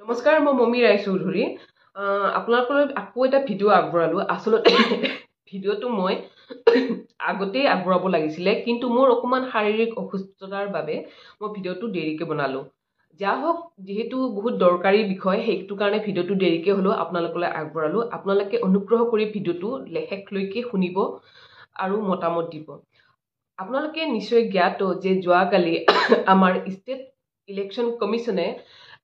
নমস্কাৰ মই মমি ৰায় চৌধুৰী আপোনালোকৰ আকৌ এটা ভিডিঅ' আগবঢ়ালোঁ আসলতে ভিডিঅ'টো মই আগতেই আগবঢ়াব লাগিছিলে কিন্তু মোৰ অকমান শাৰীৰিক অসুস্থতাৰ বাবে মই ভিডিঅ'টো দেৰিকৈ বনালোঁ যা হওক যেহেতু বহুত দৰকাৰী বিষয় সেইটো কাৰণে ভিডিঅ'টো দেৰিকৈ হ'লেও আপোনালোকলৈ আগবঢ়ালোঁ আপোনালোকে অনুগ্ৰহ কৰি ভিডিঅ'টো শেষলৈকে শুনিব আৰু মতামত দিব আপোনালোকে নিশ্চয় জ্ঞাত যে যোৱাকালি আমাৰ ষ্টেট ইলেকশ্যন কমিশ্যনে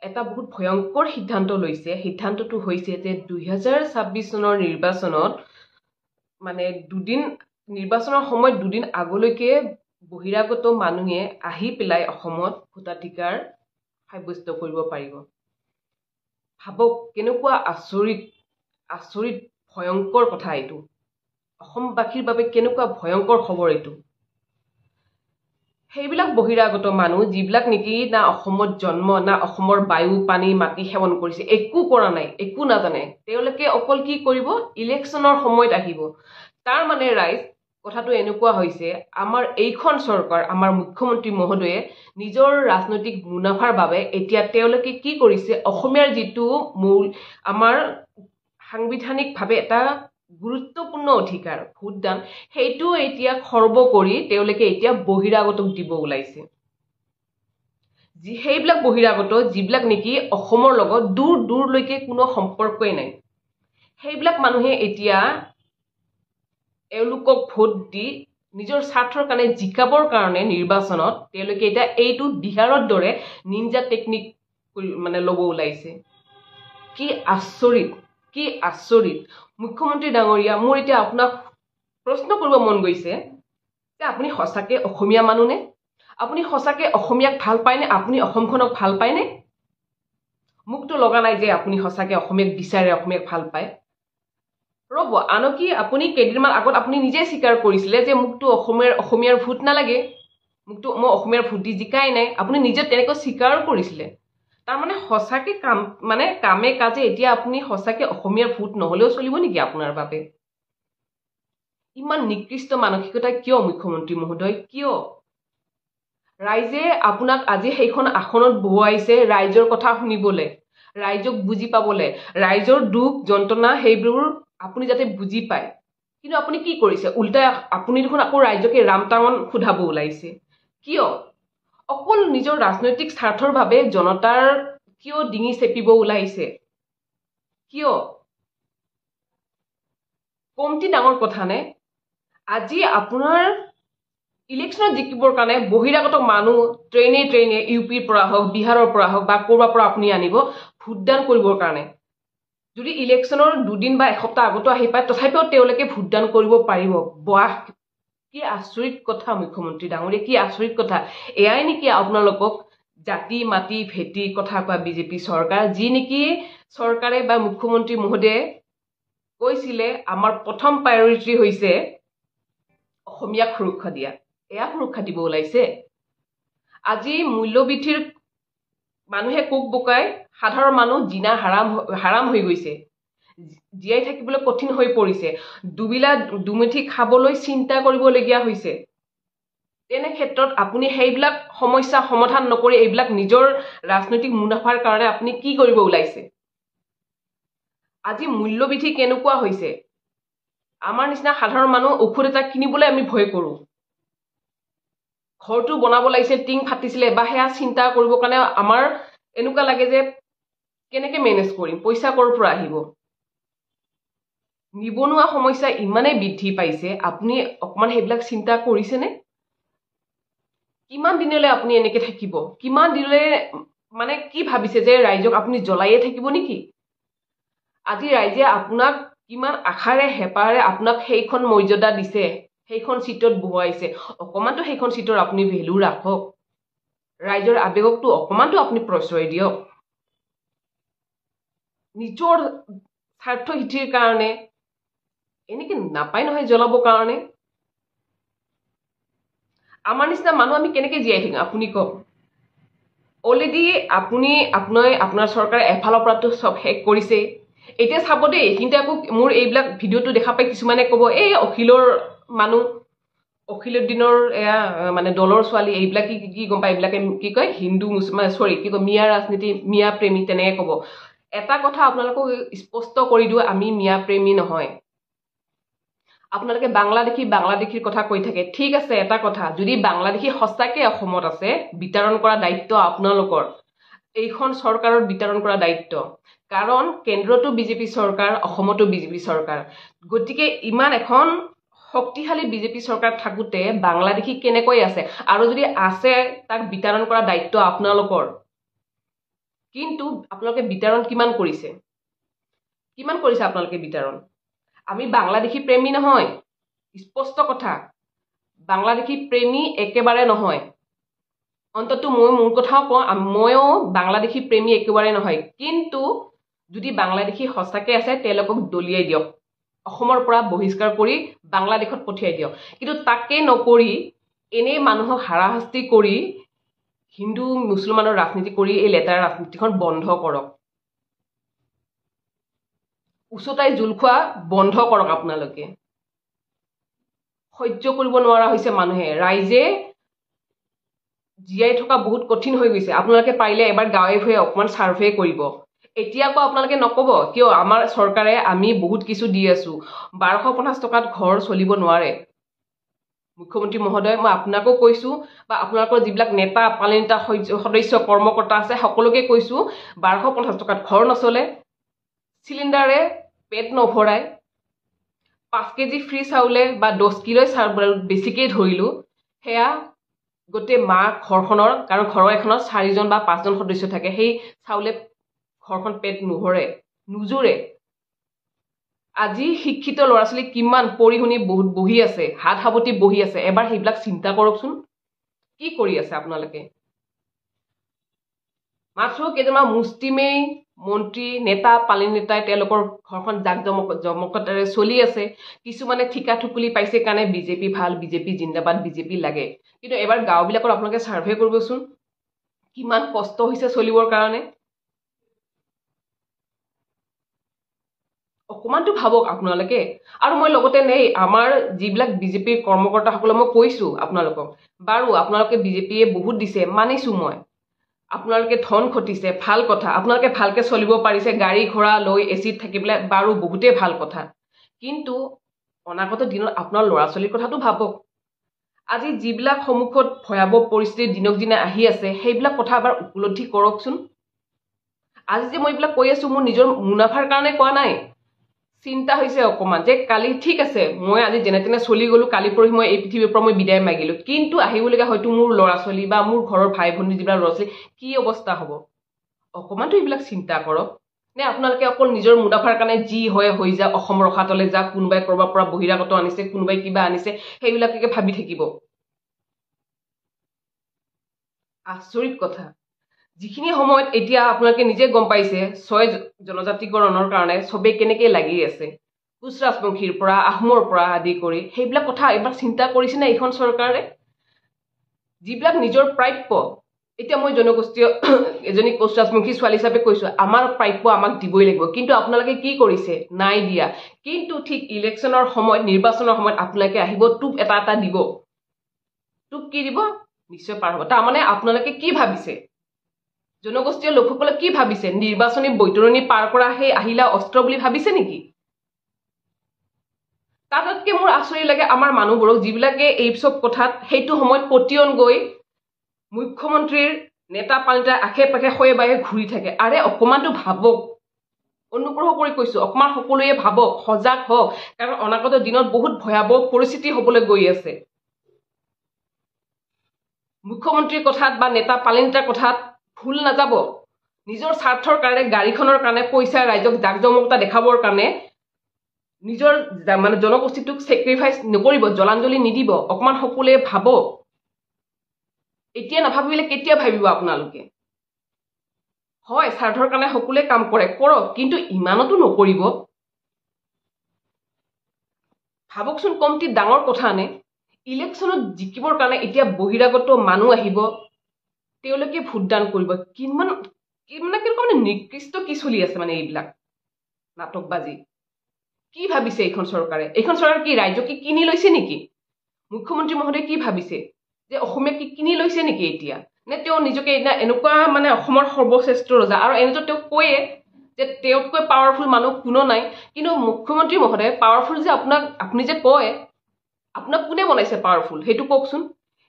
এটা বহুত ভয়ংকৰ সিদ্ধান্ত লৈছে সিদ্ধান্তটো হৈছে যে 2026 চনৰ নিৰ্বাচনত মানে নিৰ্বাচনৰ সময়ত দুদিন আগলৈকে বহিৰাগত মানুহে আহি পেলাই অসমত ভোটাধিকাৰ সাব্যস্ত কৰিব পাৰিব ভাবক কেনেকুৱা আচৰিত ভয়ংকৰ কথা এইটো অসমবাসীৰ বাবে কেনেকুৱা ভয়ংকৰ খবৰ এইটো সেইবিলাক বহিৰাগত মানুহ যিবিলাক নেকি না অসমত জন্ম না অসমৰ বায়ু পানী মাটি সেৱন কৰিছে একো কৰা নাই একো নাজানে তেওঁলোকে অকল কি কৰিব ইলেকশ্যনৰ সময়ত আহিব তাৰ মানে ৰাইজ কথাটো এনেকুৱা হৈছে আমাৰ এইখন চৰকাৰ আমাৰ মুখ্যমন্ত্ৰী মহোদয়ে নিজৰ ৰাজনৈতিক মুনাফাৰ বাবে এতিয়া তেওঁলোকে কি কৰিছে অসমীয়াৰ যিটো মূল আমাৰ সাংবিধানিকভাৱে এটা গুৰুত্বপূৰ্ণ অধিকাৰ ভোটদান সেইটো এতিয়া খৰ্ব কৰি তেওঁলোকে এতিয়া বহিৰাগতক দিব ওলাইছে সেইবিলাক বহিৰাগত যিবিলাক নেকি অসমৰ লগত দূৰলৈকে কোনো সম্পৰ্কই নাই সেইবিলাক মানুহে এতিয়া এওঁলোকক ভোট দি নিজৰ স্বাৰ্থৰ কাৰণে জিকাবৰ কাৰণে নিৰ্বাচনত তেওঁলোকে এতিয়া এইটো বিহাৰৰ দৰে নিনজা টেকনিক মানে ল'ব ওলাইছে কি আচৰিত মুখ্যমন্ত্ৰী ডাঙৰীয়া মোৰ এতিয়া আপোনাক প্ৰশ্ন কৰিব মন গৈছে যে আপুনি সঁচাকে অসমীয়া মানুহ নে আপুনি সঁচাকে অসমীয়াক ভাল পায়নে আপুনি অসমখনক ভাল পায়নে মুকটো লগা নাই যে আপুনি সঁচাকে অসমীয়াক বিচাৰে অসমীয়াক ভাল পায় ৰ'ব আনকি আপুনি কেইদিনমান আগত আপুনি নিজে স্বীকাৰ কৰিছিলে যে মুকটো অসমীয়াৰ ভোট নালাগে মুকটো মই অসমীয়াৰ ভোট দি জিকাই নাই আপুনি নিজে তেনেকৈ স্বীকাৰ কৰিছিলে তাৰ মানে সঁচাকে কামে কাজে এতিয়া আপুনি সঁচাকে অসমীয়াৰ ভোট নহলেও চলিব নেকি আপোনাৰ বাবে ইমান নিকৃষ্ট মানসিকতা কিয় মুখ্যমন্ত্ৰী মহোদয় কিয় ৰাইজে আপোনাক আজি সেইখন আসনত বহুৱাইছে ৰাইজৰ কথা শুনিবলৈ ৰাইজক বুজি পাবলৈ ৰাইজৰ দুখ যন্ত্ৰণা সেইবোৰ আপুনি যাতে বুজি পায় কিন্তু আপুনি কি কৰিছে উল্টাই আপুনি দেখোন আকৌ ৰাইজকে ৰামটাঙন সোধাব ওলাইছে কিয় অকল নিজৰ ৰাজনৈতিক স্বাৰ্থৰ বাবে জনতাৰ কিয় ডিঙি চেপিব ওলাইছে কিয় কমটি ডাঙৰ কথা নে আজি আপোনাৰ ইলেকশ্যনত জিকিবৰ কাৰণে বহিৰাগত মানুহ ট্ৰেইনে ইউপিৰ পৰা হওক বিহাৰৰ পৰা হওক বা ক'ৰবাৰ পৰা আপুনি আনিব ভোটদান কৰিবৰ কাৰণে যদি ইলেকশ্যনৰ দুদিন বা এসপ্তাহ আগতো আহি পায় তথাপিও তেওঁলোকে ভোটদান কৰিব পাৰিব বাহ কি আচৰিত কথা মুখ্যমন্ত্ৰী ডাঙৰীয়া কি আচৰিত কথা এয়াই নেকি আপোনালোকক জাতি মাটি ভেটি কথা কোৱা বিজেপি চৰকাৰ যি নেকি চৰকাৰে বা মুখ্যমন্ত্ৰী মহোদয়ে কৈছিলে আমাৰ প্ৰথম প্ৰায়ৰিটি হৈছে অসমীয়াক সুৰক্ষা দিয়া এয়া সুৰক্ষা দিব ওলাইছে আজি মূল্যবৃদ্ধিৰ মানুহে কোক বোকাই সাধাৰণ মানুহ জিনা হাৰাম হৈ গৈছে জীয়াই থাকিবলৈ কঠিন হৈ পৰিছে দুবিলা দুমুঠি খাবলৈ চিন্তা কৰিবলগীয়া হৈছে তেনে ক্ষেত্ৰত আপুনি সেইবিলাক সমস্যা সমাধান নকৰি এইবিলাক নিজৰ ৰাজনৈতিক মুনাফাৰ কাৰণে আপুনি কি কৰিব ওলাইছে আজি মূল্যবৃদ্ধি কেনেকুৱা হৈছে আমাৰ নিচিনা সাধাৰণ মানুহ ঔষধ এটা কিনিবলৈ আমি ভয় কৰোঁ ঘৰটো বনাব লাগিছিল টিং ফাটিছিলে বা সেয়া চিন্তা কৰিবৰ কাৰণে আমাৰ এনেকুৱা লাগে যে কেনেকৈ মেনেজ কৰিম পইচা ক'ৰ পৰা আহিব নিবনুৱা সমস্যা ইমানেই বৃদ্ধি পাইছে আপুনি অকমান সেইবিলাক চিন্তা কৰিছেনে কিমান দিনলৈ আপুনি এনেকৈ থাকিব কিমান দিনলৈ মানে কি ভাবিছে যে ৰাইজক আপুনি জ্বলাইয়ে থাকিব নেকি আজি ৰাইজে আপোনাক কিমান আশাৰে হেঁপাহেৰে আপোনাক সেইখন মৰ্যাদা দিছে সেইখন চিটত বহুৱাইছে অকমানতো সেইখন চিটৰ আপুনি ভেলু ৰাখক ৰাইজৰ আবেগকটো অকমানতো আপুনি প্ৰশ্ৰয় দিয়ক নিজৰ স্বাৰ্থ সিদ্ধিৰ কাৰণে এনেকে নাপায় নহয় জ্বলাবৰ কাৰণে আমাৰ নিচিনা মানুহ আমি কেনেকে জীয়াই থাকিম আপুনি কওক অলৰেডি আপোনাৰ চৰকাৰে এফালৰ পৰাতো চব শেষ কৰিছে এতিয়া চাব দেই এইখিনিতে আকৌ মোৰ এইবিলাক ভিডিঅ'টো দেখা পাই কিছুমানে ক'ব এই অখিলৰ মানুহ অখিলুদ্দিনৰ এয়া মানে দলৰ ছোৱালী এইবিলাক কি গম পায়, এইবিলাকে কি কয় হিন্দু মুছলমান চৰি কি কয় মিয়া ৰাজনীতি মিয়া প্ৰেমী তেনেকে ক'ব। এটা কথা আপোনালোকক স্পষ্ট কৰি দিওঁ, আমি মিয়া প্ৰেমী নহয়। আপোনালোকে বাংলাদেশীৰ কথা কৈ থাকে, ঠিক আছে। এটা কথা, যদি বাংলাদেশী সঁচাকে অসমত আছে, বিতৰণ কৰা দায়িত্ব আপোনালোকৰ, এইখন চৰকাৰৰ বিতৰণ কৰা দায়িত্ব। কাৰণ কেন্দ্ৰতো বিজেপি চৰকাৰ, অসমতো বিজেপি চৰকাৰ। গতিকে ইমান এখন শক্তিশালী বিজেপি চৰকাৰ থাকোঁতে বাংলাদেশী কেনেকৈ আছে, আৰু যদি আছে তাক বিতৰণ কৰা দায়িত্ব আপোনালোকৰ। কিন্তু আপোনালোকে বিতৰণ কিমান কৰিছে আপোনালোকে বিতৰণ? আমি বাংলাদেশী প্ৰেমী নহয়, স্পষ্ট কথা। বাংলাদেশী প্ৰেমী একেবাৰে নহয়। অন্ততঃ মই মোৰ কথাও কওঁ, ময়ো বাংলাদেশী প্ৰেমী একেবাৰে নহয়। কিন্তু যদি বাংলাদেশী সঁচাকে আছে তেওঁলোকক দলিয়াই দিয়ক, অসমৰ পৰা বহিষ্কাৰ কৰি বাংলাদেশত পঠিয়াই দিয়ক। কিন্তু তাকে নকৰি এনেই মানুহক হাৰাশাস্তি কৰি হিন্দু মুছলমানৰ ৰাজনীতি কৰি এই লেতেৰা ৰাজনীতিখন বন্ধ কৰক। উচতাই জোল খোৱা বন্ধ কৰক। আপোনালোকে সহ্য কৰিব নোৱাৰা হৈছে মানুহে, ৰাইজে জীয়াই থকা বহুত কঠিন হৈ গৈছে। আপোনালোকে পাৰিলে এবাৰ গাঁৱে ভূঞে অকণমান ছাৰ্ভে কৰিব। এতিয়া আকৌ আপোনালোকে নক'ব কিয় আমাৰ চৰকাৰে আমি বহুত কিছু দি আছো, 1250 টকাত ঘৰ চলিব নোৱাৰে। মুখ্যমন্ত্ৰী মহোদয়, মই আপোনাকো কৈছো বা আপোনালোকৰ যিবিলাক নেতা পালিনেতা সদস্য কৰ্মকৰ্তা আছে সকলোকে কৈছো, 1250 টকাত ঘৰ নচলে, চিলিণ্ডাৰে পেট নভৰাই, 5 কেজি ফ্ৰী চাউলে বা 10 কিলো বেছিকেই ধৰিলো, সেয়া গোটেই মাহ ঘৰখনৰ, কাৰণ ঘৰৰ এখনত 4জন বা 5জন সদস্য থাকে, সেই চাউলে ঘৰখন পেট নোজোৰে। আজি শিক্ষিত ল'ৰা ছোৱালী কিমান পঢ়ি শুনি বহি আছে, হাত সাৱটি বহি আছে। এবাৰ সেইবিলাক চিন্তা কৰকচোন, কি কৰি আছে আপোনালোকে। মাত্ৰ কেইজনমান মুষ্টিমেয় মন্ত্ৰী নেতা পালিনেতাই তেওঁলোকৰ ঘৰখন জমকতাৰে চলি আছে। কিছুমানে ঠিকা ঠুকুলি পাইছে কাৰণে বিজেপি ভাল, বিজেপি জিন্দাবাদ, বিজেপি লাগে। কিন্তু এবাৰ গাঁওবিলাকত আপোনালোকে ছাৰ্ভে কৰিবচোন, কিমান কষ্ট হৈছে চলিবৰ কাৰণে। অকণমানটো ভাবক আপোনালোকে। আৰু মই লগতে আমাৰ যিবিলাক বিজেপিৰ কৰ্মকৰ্তাসকলক মই কৈছো আপোনালোকক, বাৰু আপোনালোকে বিজেপিয়ে বহুত দিছে মানিছো মই, আপোনালোকে ধন ঘটিছে, ভাল কথা। আপোনালোকে ভালকে চলিব পাৰিছে, গাড়ী ঘোঁৰা লৈ এচিত থাকি পেলাই, বাৰু বহুতেই ভাল কথা। কিন্তু অনাগত দিনত আপোনাৰ ল'ৰা ছোৱালীৰ কথাটো ভাবক। আজি যিবিলাক সন্মুখত ভয়াৱহ পৰিস্থিতি দিনক দিনে আহি আছে, সেইবিলাক কথা এবাৰ উপলব্ধি কৰকচোন। আজি যে মই এইবিলাক কৈ আছো, মোৰ নিজৰ মুনাফাৰ কাৰণে কোৱা নাই। চিন্তা হৈছে অকণমান যে কালি ঠিক আছে, মই আজি যেনে তেনে চলি গলো, কালি পৰহি মই এই পৃথিৱীৰ পৰা মই বিদায় মাগিলো, কিন্তু আহিবলগীয়া হয়তো মোৰ ল'ৰা ছোৱালী বা মোৰ ঘৰৰ ভাই ভনী যিবিলাক ল'ৰা ছোৱালী, কি অৱস্থা হ'ব। অকণমানতো এইবিলাক চিন্তা কৰক। নে আপোনালোকে অকল নিজৰ মুনাফাৰ কাৰণে যি হয় হৈ যাওক, অসম ৰসাতলে যাওক, কোনোবাই কৰবাৰ পৰা বহিৰাগত আনিছে, কোনোবাই কিবা আনিছে, সেইবিলাকে ভাবি থাকিব। আচৰিত কথা। যিখিনি সময়ত এতিয়া আপোনালোকে নিজে গম পাইছে 6 জনজাতিকৰণৰ কাৰণে চবেই কেনেকৈ লাগি আছে, কোচ ৰাজবংশীৰ পৰা আহোমৰ পৰা আদি কৰি, সেইবিলাক কথা এবাৰ চিন্তা কৰিছেনে এইখন চৰকাৰে? যিবিলাক নিজৰ প্ৰাপ্য, এতিয়া মই জনগোষ্ঠীয় এজনী কোচ ৰাজবংশী ছোৱালী হিচাপে কৈছো, আমাৰ প্ৰাপ্য আমাক দিবই লাগিব। কিন্তু আপোনালোকে কি কৰিছে? নাই দিয়া। কিন্তু ঠিক ইলেকশ্যনৰ সময়ত, নিৰ্বাচনৰ সময়ত আপোনালোকে আহিব, টোপ এটা দিব। টোপ কি দিব? নিশ্চয় পাৰ হ'ব। তাৰমানে আপোনালোকে কি ভাবিছে, জনগোষ্ঠীয় লোকসকলে কি ভাবিছে, নিৰ্বাচনী বৈতৰণি পাৰ কৰা সেই আহিলা অস্ত্ৰ বুলি ভাবিছে নেকি? তাতকৈ মোৰ আচৰিত লাগে আমাৰ মানুহবোৰক, যিবিলাকে এই চব কথাত সেইটো সময়ত পতিয়ন গৈ মুখ্যমন্ত্ৰীৰ নেতা পালিতাৰ আশে পাশে শয়ে বায়ে ঘূৰি থাকে। আৰে অকণমানটো ভাবক, অনুগ্ৰহ কৰি কৈছো, অকণমান সকলোৱে ভাবক, সজাগ হওক। কাৰণ অনাগত দিনত বহুত ভয়াৱহ পৰিস্থিতি হবলৈ গৈ আছে। মুখ্যমন্ত্ৰীৰ কথাত বা নেতা পালিতাৰ কথাত ভুল নাযাব। নিজৰ স্বাৰ্থৰ কাৰণে, গাড়ীখনৰ কাৰণে, পইচা ৰাইজক জাকজমকতা দেখাবৰ কাৰণে নিজৰ মানে জনগোষ্ঠীটোক চেক্ৰিফাইচ নকৰিব, জলাঞ্জলি নিদিব। অকণমান সকলোৱে ভাবক। এতিয়া নাভাবিলে কেতিয়া ভাবিব আপোনালোকে? হয়, স্বাৰ্থৰ কাৰণে সকলোৱে কাম কৰে, কৰক, কিন্তু ইমানতো নকৰিব। ভাবকচোন, কমটি ডাঙৰ কথা নে? ইলেকশ্যনত জিকিবৰ কাৰণে এতিয়া বহিৰাগত মানুহ আহিব, তেওঁলোকে ভোটদান কৰিব। কেনেকুৱা নিকৃষ্ট কি চলি আছে মানে এইবিলাক নাটকবাজি? কি ভাবিছে এইখন চৰকাৰে? এইখন চৰকাৰ কি ৰাইজকে কিনি লৈছে নেকি? মুখ্যমন্ত্ৰী মহোদয়ে কি ভাবিছে যে অসমীয়া কি কিনি লৈছে নেকি এতিয়া নে তেওঁ নিজকে এনেকুৱা মানে অসমৰ সৰ্বশ্ৰেষ্ঠ ৰজা আৰু এনেতো তেওঁ কয়ে যে তেওঁতকৈ পাৱাৰফুল মানুহ কোনো নাই কিন্তু মুখ্যমন্ত্ৰী মহোদয়ে পাৱাৰফুল যে আপুনি যে কয় আপোনাক কোনে বনাইছে পাৱাৰফুল সেইটো কওকচোন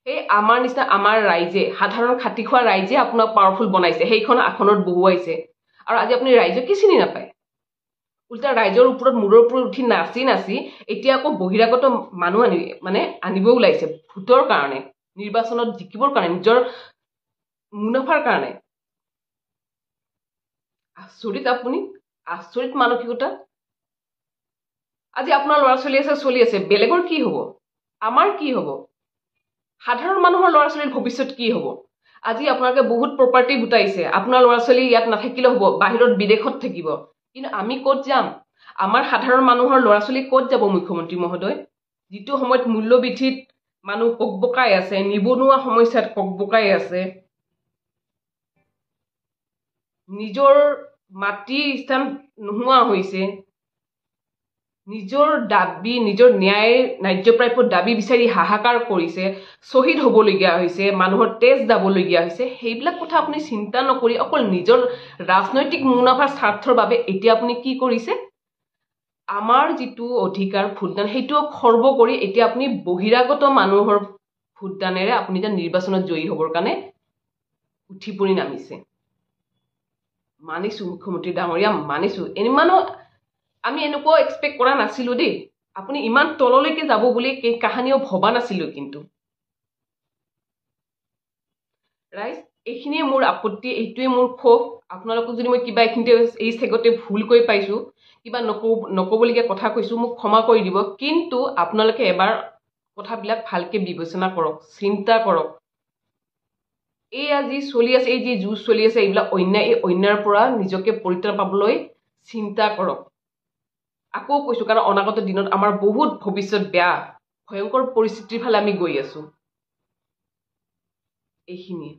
এই আমাৰ নিচিনা আমাৰ ৰাইজে সাধাৰণ খাটি খোৱা ৰাইজে আপোনাক পাৱাৰফুল বনাইছে সেইখন আসনত বহুৱাইছে আৰু আজি আপুনি ৰাইজক কি চিনি নাপায় উল্টা ৰাইজৰ ওপৰত মূৰৰ ওপৰত উঠি নাচি এতিয়া আকৌ বহিৰাগত মানুহ আনিব ওলাইছে ভোটৰ কাৰণে নিৰ্বাচনত জিকিবৰ কাৰণে নিজৰ মুনাফাৰ কাৰণে আচৰিত মানসিকতা আজি আপোনাৰ ল'ৰা ছোৱালী চলি আছে বেলেগৰ কি হ'ব আমাৰ কি হ'ব সাধাৰণ মানুহৰ ল'ৰা ছোৱালীৰ ভৱিষ্যত কি হ'ব আজি আপোনালোকে বহুত প্ৰপাৰ্টি গোটাইছে আপোনাৰ ল'ৰা ছোৱালী ইয়াত নাথাকিলে হ'ব বাহিৰত বিদেশত থাকিব কিন্তু আমি ক'ত যাম আমাৰ সাধাৰণ মানুহৰ ল'ৰা ছোৱালী ক'ত যাব মুখ্যমন্ত্ৰী মহোদয় যিটো সময়ত মূল্যবৃদ্ধিত মানুহ ককবকাই আছে নিবনুৱা সমস্যাত ককবকাই আছে নিজৰ মাটি স্থান নোহোৱা হৈছে নিজৰ দাবী নিজৰ ন্যায্যপ্ৰাপ্য দাবী বিচাৰি হাহাকাৰ কৰিছে শ্বহীদ হ'বলগীয়া হৈছে মানুহৰ তেজ যাবলগীয়া হৈছে সেইবিলাক কথা আপুনি চিন্তা নকৰি অকল নিজৰ ৰাজনৈতিক মুনাফাৰ স্বাৰ্থৰ বাবে এতিয়া আপুনি কি কৰিছে আমাৰ যিটো অধিকাৰ ভোটদান সেইটো খৰ্ব কৰি এতিয়া আপুনি বহিৰাগত মানুহৰ ভোটদানেৰে আপুনি এতিয়া নিৰ্বাচনত জয়ী হ'বৰ কাৰণে উঠি পৰি নামিছে মানিছো মুখ্যমন্ত্ৰী ডাঙৰীয়া মানিছো ইমানো আমি এনেকুৱা এক্সপেক্ট কৰা নাছিলো দেই আপুনি ইমান তললৈকে যাব বুলি কাহানিও ভবা নাছিলো কিন্তু ৰাইজ এইখিনিয়ে মোৰ আপত্তি এইটোৱে মোৰ ক্ষোভ আপোনালোকক যদি মই কিবা এইখিনিতে এই চেগতে ভুল কৈ পাইছো কিবা নকবলগীয়া কথা কৈছো মোক ক্ষমা কৰি দিব কিন্তু আপোনালোকে এবাৰ কথাবিলাক ভালকে বিবেচনা কৰক চিন্তা কৰক এই আজি চলি আছে এই যি যুঁজ চলি আছে এইবিলাক অন্যায় এই অন্যায়ৰ পৰা নিজকে পৰিত্ৰাণ পাবলৈ চিন্তা কৰক আকৌ কৈছো কাৰণ অনাগত দিনত আমাৰ বহুত ভৱিষ্যত বেয়া ভয়ংকৰ পৰিস্থিতিৰ ফালে আমি গৈ আছো এইখিনিয়ে